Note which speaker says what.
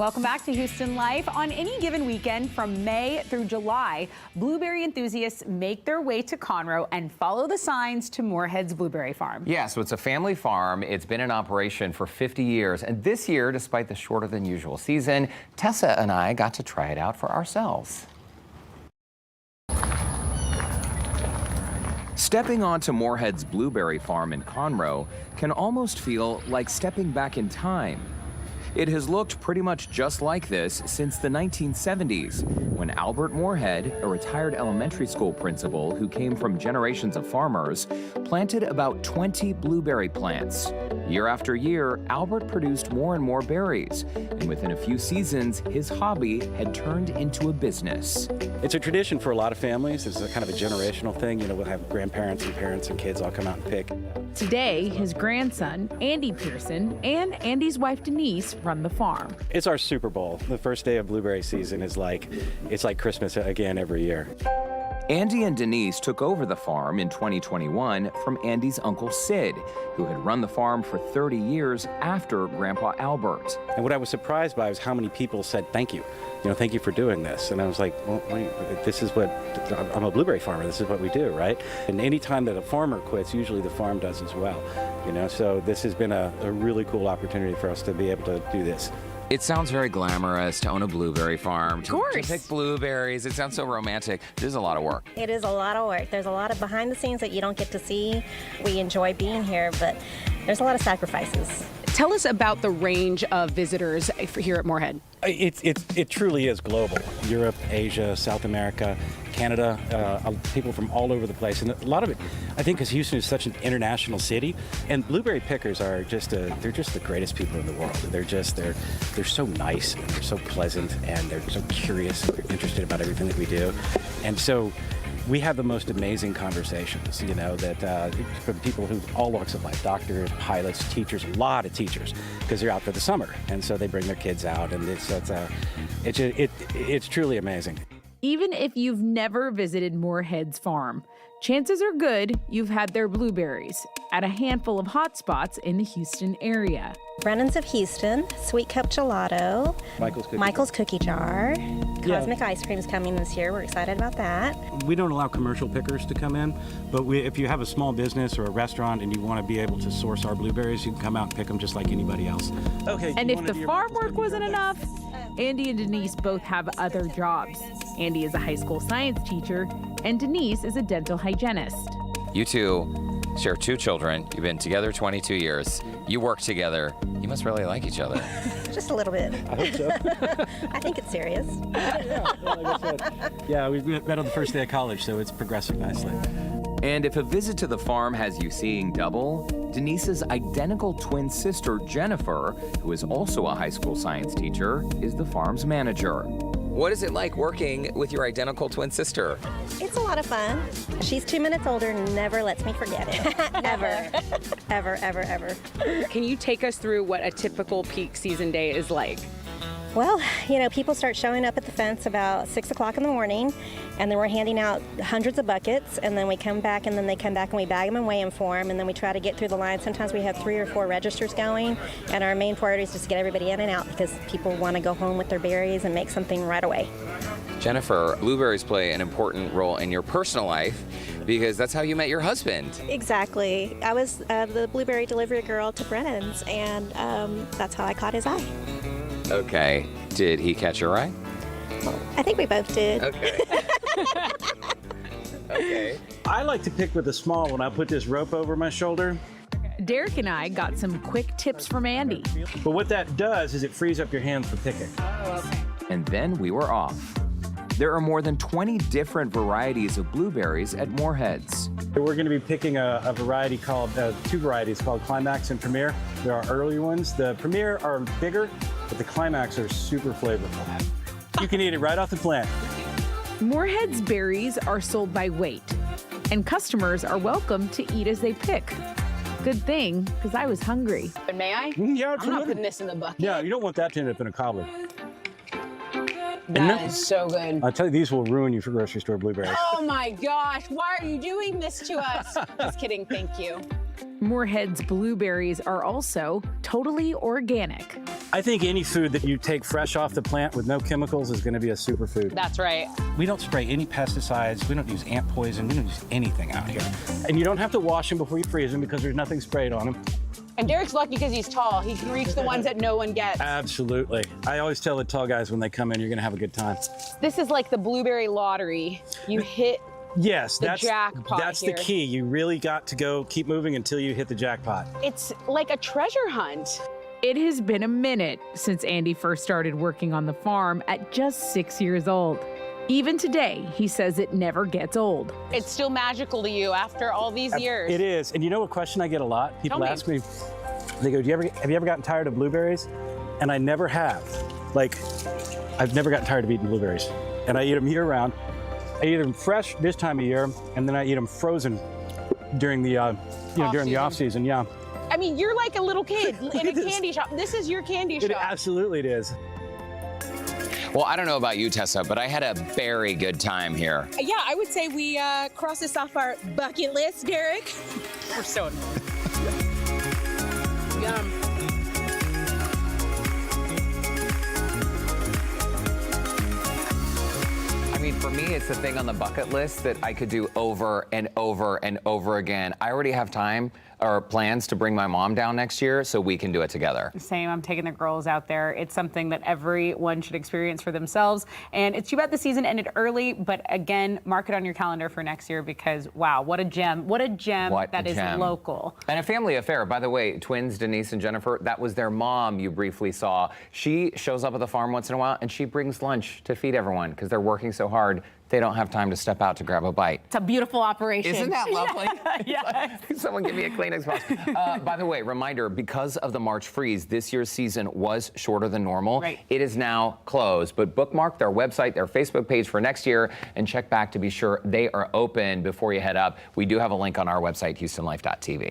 Speaker 1: Welcome back to Houston Life. On any given weekend from May through July, blueberry enthusiasts make their way to Conroe and follow the signs to Moorhead's blueberry farm.
Speaker 2: Yeah, so it's a family farm. It's been in operation for 50 years. And this year, despite the shorter than usual season, Tessa and I got to try it out for ourselves. Stepping onto Moorhead's blueberry farm in Conroe can almost feel like stepping back in time. It has looked pretty much just like this since the 1970s, when Albert Moorhead, a retired elementary school principal who came from generations of farmers, planted about 20 blueberry plants. Year after year, Albert produced more and more berries, and within a few seasons, his hobby had turned into a business.
Speaker 3: It's a tradition for a lot of families. It's a kind of a generational thing. You know, we'll have grandparents and parents and kids all come out and pick.
Speaker 1: Today, his grandson, Andy Pearson, and Andy's wife, Denise, run the farm.
Speaker 3: It's our Super Bowl. The first day of blueberry season is it's like Christmas again every year.
Speaker 2: Andy and Denise took over the farm in 2021 from Andy's uncle Sid, who had run the farm for 30 years after Grandpa Albert.
Speaker 3: And what I was surprised by was how many people said, thank you. You know, thank you for doing this. And I was like, well, this is what, I'm a blueberry farmer. This is what we do, right? And any time that a farmer quits, usually the farm does as well. You know, so this has been a really cool opportunity for us to be able to do this.
Speaker 2: It sounds very glamorous to own a blueberry farm,
Speaker 1: to
Speaker 2: pick blueberries. It sounds so romantic. This is a lot of work.
Speaker 4: It is a lot of work. There's a lot of behind the scenes that you don't get to see. We enjoy being here, but there's a lot of sacrifices.
Speaker 5: Tell us about the range of visitors here at Moorhead.
Speaker 3: It truly is global. Europe, Asia, South America, Canada, people from all over the place. And a lot of it, I think, because Houston is such an international city, and blueberry pickers are they're just the greatest people in the world. They're so nice, and they're so pleasant, and they're so curious, and they're interested about everything that we do. And so we have the most amazing conversations, you know, that from people who all walks of life, doctors, pilots, teachers, a lot of teachers, because they're out for the summer, and so they bring their kids out, and it's truly amazing.
Speaker 1: Even if you've never visited Moorhead's farm, chances are good you've had their blueberries at a handful of hot spots in the Houston area.
Speaker 4: Brennan's of Houston, Sweet Cup Gelato, Michael's Cookie Jar, Cosmic Ice Cream is coming this year. We're excited about that.
Speaker 3: We don't allow commercial pickers to come in, but if you have a small business or a restaurant and you want to be able to source our blueberries, you can come out and pick them just like anybody else. Okay.
Speaker 1: And if the farm work wasn't enough, Andy and Denise both have other jobs. Andy is a high school science teacher, and Denise is a dental hygienist.
Speaker 2: You two share 2 children. You've been together 22 years. You work together. You must really like each other.
Speaker 4: Just a little bit.
Speaker 3: I hope so.
Speaker 4: I think it's serious.
Speaker 3: Like I said. Yeah, we met on the first day of college, so it's progressing nicely.
Speaker 2: And if a visit to the farm has you seeing double, Denise's identical twin sister, Jennifer, who is also a high school science teacher, is the farm's manager. What is it like working with your identical twin sister?
Speaker 4: It's a lot of fun. She's 2 minutes older and never lets me forget it. Never. Ever, ever, ever.
Speaker 5: Can you take us through what a typical peak season day is like?
Speaker 4: Well, you know, people start showing up at the fence about 6 o'clock in the morning, and then we're handing out hundreds of buckets, and then we come back, and then they come back and we bag them and weigh them for them, and then we try to get through the line. Sometimes we have 3 or 4 registers going, and our main priority is just to get everybody in and out because people want to go home with their berries and make something right away.
Speaker 2: Jennifer, blueberries play an important role in your personal life because that's how you met your husband.
Speaker 4: Exactly. I was the blueberry delivery girl to Brennan's, and that's how I caught his eye.
Speaker 2: Okay. Did he catch your eye?
Speaker 4: I think we both did.
Speaker 2: Okay. Okay.
Speaker 3: I like to pick with the small one. I put this rope over my shoulder.
Speaker 1: Derek and I got some quick tips from Andy.
Speaker 3: But what that does is it frees up your hands for picking.
Speaker 1: Oh, okay.
Speaker 2: And then we were off. There are more than 20 different varieties of blueberries at Moorhead's.
Speaker 3: We're going to be picking a variety called, 2 varieties called Climax and Premier. There are earlier ones. The Premier are bigger, but the Climax are super flavorful. You can eat it right off the plant.
Speaker 1: Moorhead's berries are sold by weight, and customers are welcome to eat as they pick. Good thing, because I was hungry.
Speaker 5: But may I?
Speaker 3: Yeah,
Speaker 5: I'm not putting this in the bucket.
Speaker 3: Yeah, you don't want that to end up in a cobbler.
Speaker 5: That is so good.
Speaker 3: I'll tell you, these will ruin you for grocery store blueberries.
Speaker 5: Oh my gosh, why are you doing this to us? Just kidding, thank you.
Speaker 1: Moorhead's blueberries are also totally organic.
Speaker 3: I think any food that you take fresh off the plant with no chemicals is going to be a superfood.
Speaker 5: That's right.
Speaker 3: We don't spray any pesticides. We don't use ant poison. We don't use anything out here. And you don't have to wash them before you freeze them because there's nothing sprayed on them.
Speaker 5: And Derek's lucky because he's tall. He can reach the ones that no one gets.
Speaker 3: Absolutely. I always tell the tall guys when they come in, you're going to have a good time.
Speaker 5: This is like the blueberry lottery. You hit
Speaker 3: Yes,
Speaker 5: the
Speaker 3: that's
Speaker 5: jackpot
Speaker 3: the
Speaker 5: here.
Speaker 3: key. You really got to go keep moving until you hit the jackpot.
Speaker 5: It's like a treasure hunt.
Speaker 1: It has been a minute since Andy first started working on the farm at just 6 years old. Even today, he says it never gets old.
Speaker 5: It's still magical to you after all these years.
Speaker 3: It is. And you know what question I get a lot? People ask me, they go, have you ever gotten tired of blueberries? And I never have. Like, I've never gotten tired of eating blueberries. And I eat them year round. I eat them fresh this time of year, and then I eat them frozen during the, during the off season. Yeah.
Speaker 5: I mean, you're like a little kid in a candy shop. This is your candy shop.
Speaker 3: Absolutely it is.
Speaker 2: Well, I don't know about you, Tessa, but I had a very good time here.
Speaker 6: Yeah, I would say we cross this off our bucket list, Derek.
Speaker 5: We're so Yum.
Speaker 2: I mean, for me, it's the thing on the bucket list that I could do over and over and over again. I already have time or plans to bring my mom down next year so we can do it together.
Speaker 1: Same, I'm taking the girls out there. It's something that everyone should experience for themselves. And it's too bad the season ended early, but again, mark it on your calendar for next year because, wow, what a gem. What a gem that is local.
Speaker 2: And a family affair. By the way, twins Denise and Jennifer, that was their mom you briefly saw. She shows up at the farm once in a while and she brings lunch to feed everyone because they're working so hard. They don't have time to step out to grab a bite.
Speaker 1: It's a beautiful operation.
Speaker 2: Isn't that lovely?
Speaker 1: Yeah.
Speaker 2: Someone give me a Kleenex box. By the way, reminder, because of the March freeze, this year's season was shorter than normal.
Speaker 1: Right.
Speaker 2: It is now closed, but bookmark their website, their Facebook page for next year, and check back to be sure they are open before you head up. We do have a link on our website, HoustonLife.tv.